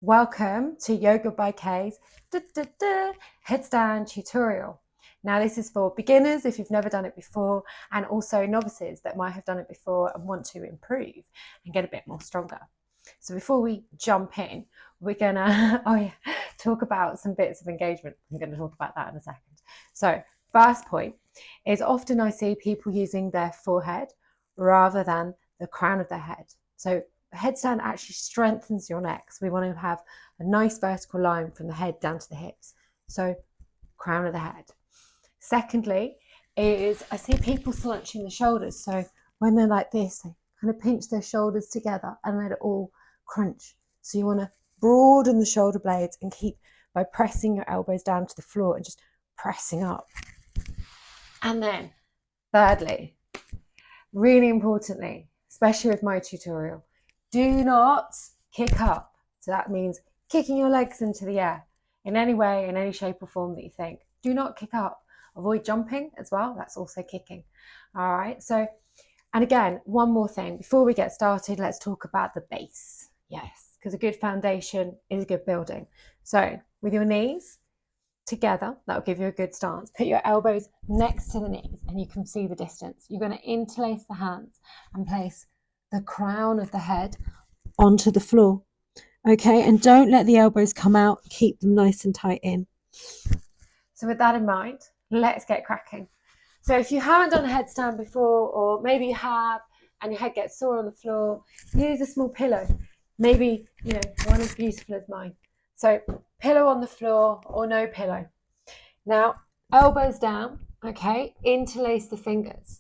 Welcome to Yoga by Kay's headstand tutorial. Now this is for beginners if you've never done it before, and also novices that might have done it before and want to improve and get a bit more stronger. So before we jump in, we're gonna talk about some bits of engagement. I'm going to talk about that in a second. So first point is often I see people using their forehead rather than the crown of their head. So headstand actually strengthens your neck. So we want to have a nice vertical line from the head down to the hips. So crown of the head. Secondly, is I see people slouching the shoulders. So when they're like this, they kind of pinch their shoulders together and let it all crunch. So you want to broaden the shoulder blades and keep by pressing your elbows down to the floor and just pressing up. And then thirdly, really importantly, especially with my tutorial, do not kick up. So that means kicking your legs into the air in any way, in any shape or form that you think. Do not kick up. Avoid jumping as well. That's also kicking. All right. So, and again, one more thing. Before we get started, let's talk about the base. Yes, because a good foundation is a good building. So with your knees together, that will give you a good stance. Put your elbows next to the knees and you can see the distance. You're going to interlace the hands and place the crown of the head onto the floor. Okay, and don't let the elbows come out. Keep them nice and tight in. So with that in mind, let's get cracking. So if you haven't done a headstand before, or maybe you have and your head gets sore on the floor, use a small pillow. Maybe, one as beautiful as mine. So pillow on the floor or no pillow. Now, elbows down, okay, interlace the fingers.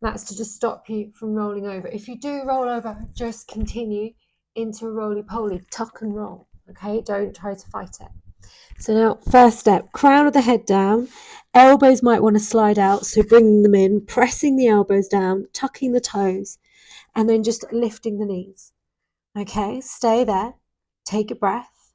That's to just stop you from rolling over. If you do roll over, just continue into a roly-poly, tuck and roll, okay? Don't try to fight it. So now, first step, crown of the head down. Elbows might want to slide out, so bringing them in, pressing the elbows down, tucking the toes, and then just lifting the knees. Okay, stay there, take a breath.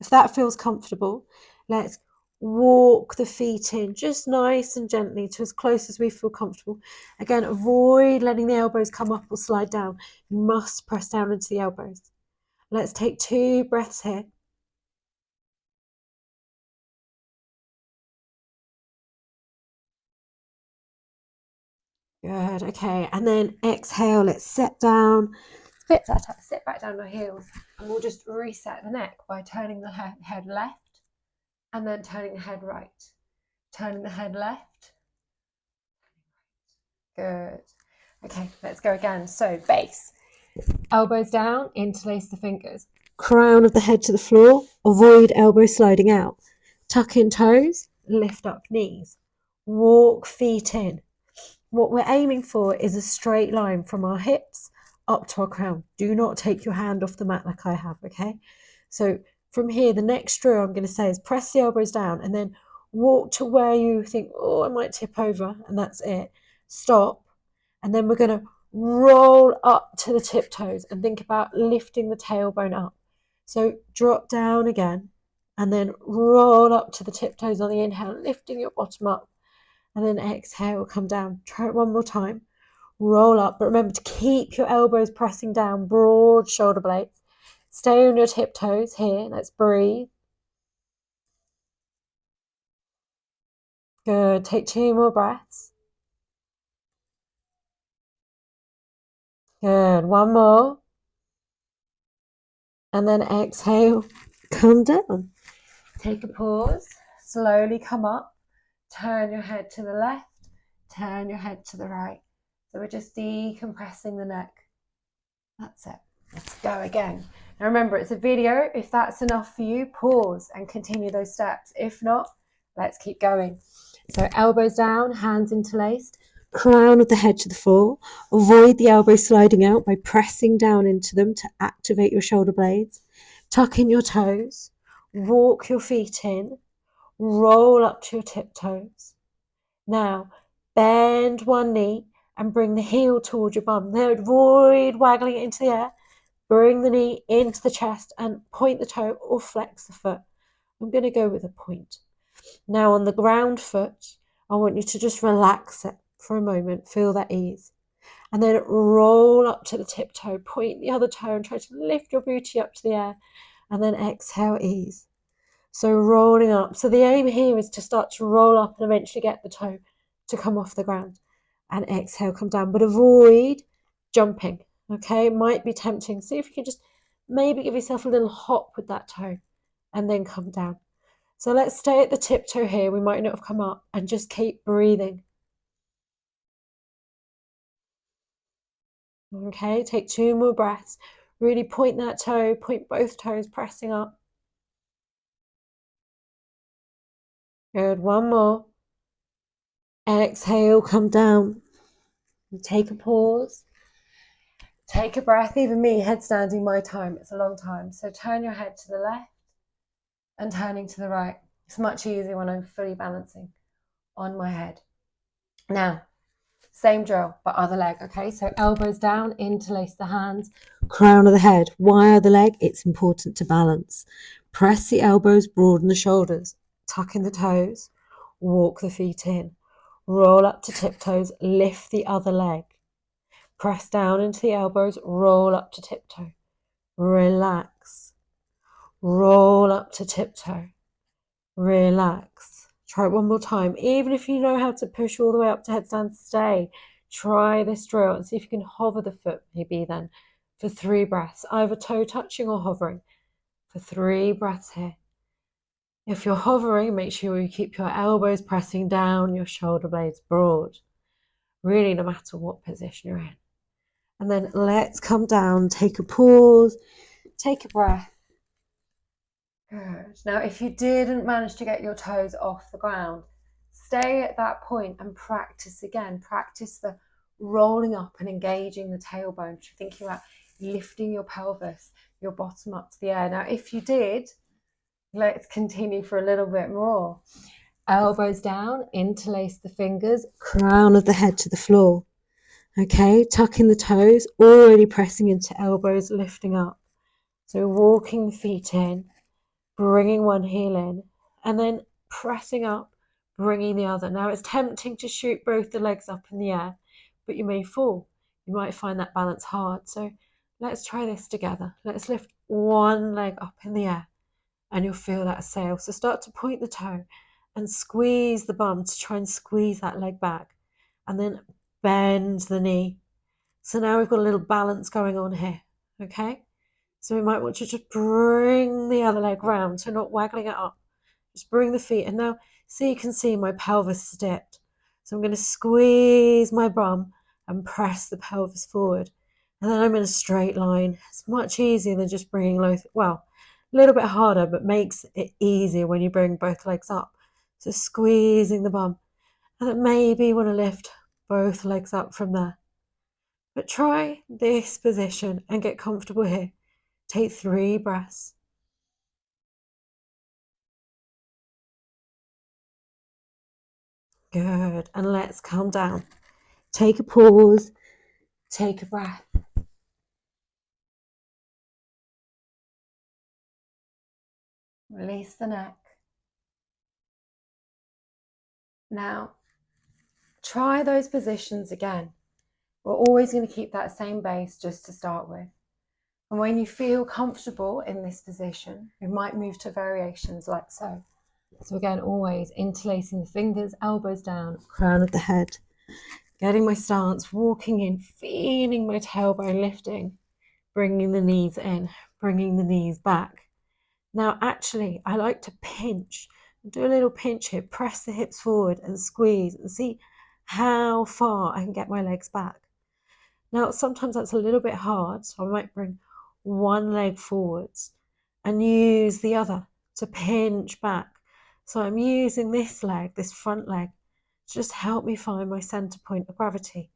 If that feels comfortable, let's walk the feet in just nice and gently to as close as we feel comfortable. Again, avoid letting the elbows come up or slide down. You must press down into the elbows. Let's take 2 breaths here. Good, okay, and then exhale, let's sit down, sit back down our heels, and we'll just reset the neck by turning the head left, and then turning the head right, turning the head left, good. Okay, let's go again. So base, elbows down, interlace the fingers, crown of the head to the floor, avoid elbows sliding out, tuck in toes, lift up knees, walk feet in. What we're aiming for is a straight line from our hips up to our crown. Do not take your hand off the mat like I have, okay? So from here, the next drill I'm going to say is press the elbows down and then walk to where you think, oh, I might tip over, and that's it. Stop. And then we're going to roll up to the tiptoes and think about lifting the tailbone up. So drop down again and then roll up to the tiptoes on the inhale, lifting your bottom up. And then exhale, come down. Try it one more time. Roll up, but remember to keep your elbows pressing down, broad shoulder blades. Stay on your tiptoes here. Let's breathe. Good. Take 2 more breaths. Good. One more. And then exhale, come down. Take a pause. Slowly come up. Turn your head to the left. Turn your head to the right. So we're just decompressing the neck. That's it. Let's go again. Now remember, it's a video. If that's enough for you, pause and continue those steps. If not, let's keep going. So elbows down, hands interlaced, crown of the head to the floor. Avoid the elbows sliding out by pressing down into them to activate your shoulder blades. Tuck in your toes. Walk your feet in. Roll up to your tiptoes. Now, bend one knee and bring the heel towards your bum. Now, avoid waggling it into the air. Bring the knee into the chest and point the toe or flex the foot. I'm going to go with a point. Now, on the ground foot, I want you to just relax it for a moment. Feel that ease. And then roll up to the tiptoe. Point the other toe and try to lift your booty up to the air. and then exhale, ease. So rolling up. So the aim here is to start to roll up and eventually get the toe to come off the ground. And exhale, come down, but avoid jumping. Okay, it might be tempting. See if you can just maybe give yourself a little hop with that toe and then come down. So let's stay at the tiptoe here. We might not have come up, and just keep breathing. Okay, take 2 more breaths. Really point that toe, point both toes, pressing up. Good, 1 more. Exhale, come down. Take a pause. Take a breath. Even me, headstanding my time, it's a long time. So turn your head to the left and turning to the right. It's much easier when I'm fully balancing on my head. Now, same drill, but other leg, okay? So elbows down, interlace the hands, crown of the head, wire the leg. It's important to balance. Press the elbows, broaden the shoulders, tuck in the toes, walk the feet in, roll up to tiptoes, lift the other leg. Press down into the elbows, roll up to tiptoe, relax, roll up to tiptoe, relax. Try it 1 more time. Even if you know how to push all the way up to headstand, stay. Try this drill and see if you can hover the foot maybe then for 3 breaths, either toe touching or hovering for 3 breaths here. If you're hovering, make sure you keep your elbows pressing down, your shoulder blades broad, really no matter what position you're in. And then let's come down, take a pause, take a breath. Good. Now, if you didn't manage to get your toes off the ground, stay at that point and practice again. Practice the rolling up and engaging the tailbone, thinking about lifting your pelvis, your bottom up to the air. Now, if you did, let's continue for a little bit more. Elbows down, interlace the fingers, crown of the head to the floor. Okay, tucking the toes, already pressing into elbows, lifting up. So walking the feet in, bringing one heel in, and then pressing up, bringing the other. Now it's tempting to shoot both the legs up in the air, but you may fall. You might find that balance hard. So let's try this together. Let's lift one leg up in the air and you'll feel that sail. So start to point the toe and squeeze the bum to try and squeeze that leg back, and then bend the knee. So now we've got a little balance going on here, okay? So we might want to just bring the other leg round, so not waggling it up. Just bring the feet, and now see, you can see my pelvis is dipped. So I'm going to squeeze my bum and press the pelvis forward. And then I'm in a straight line. It's much easier than just bringing well, a little bit harder, but makes it easier when you bring both legs up. So squeezing the bum. And then maybe you want to lift both legs up from there. But try this position and get comfortable here. Take 3 breaths. Good. And let's calm down. Take a pause. Take a breath. Release the neck. Now, try those positions again. We're always going to keep that same base just to start with. And when you feel comfortable in this position, we might move to variations like so. So again, always interlacing the fingers, elbows down, crown of the head. Getting my stance, walking in, feeling my tailbone lifting, bringing the knees in, bringing the knees back. Now, actually, I like to pinch. Do a little pinch here, press the hips forward and squeeze and see how far I can get my legs back. Now, sometimes that's a little bit hard, so I might bring one leg forwards and use the other to pinch back. So I'm using this leg, this front leg, to just help me find my center point of gravity.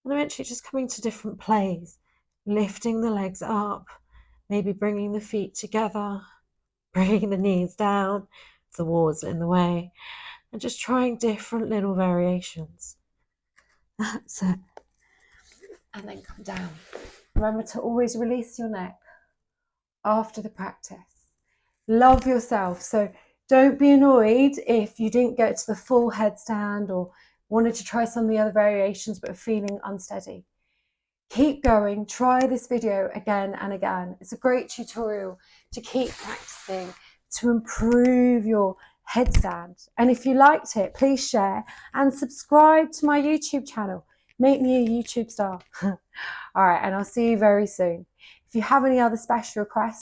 And eventually just coming to different plays, lifting the legs up, maybe bringing the feet together, bringing the knees down if the wall's in the way, and just trying different little variations. That's it. And then come down. Remember to always release your neck after the practice. Love yourself. So don't be annoyed if you didn't get to the full headstand or wanted to try some of the other variations but are feeling unsteady. keep going, try this video again and again. It's a great tutorial to keep practicing, to improve your headstand. And if you liked it, please share and subscribe to my YouTube channel. Make me a YouTube star. All right, and I'll see you very soon. If you have any other special requests,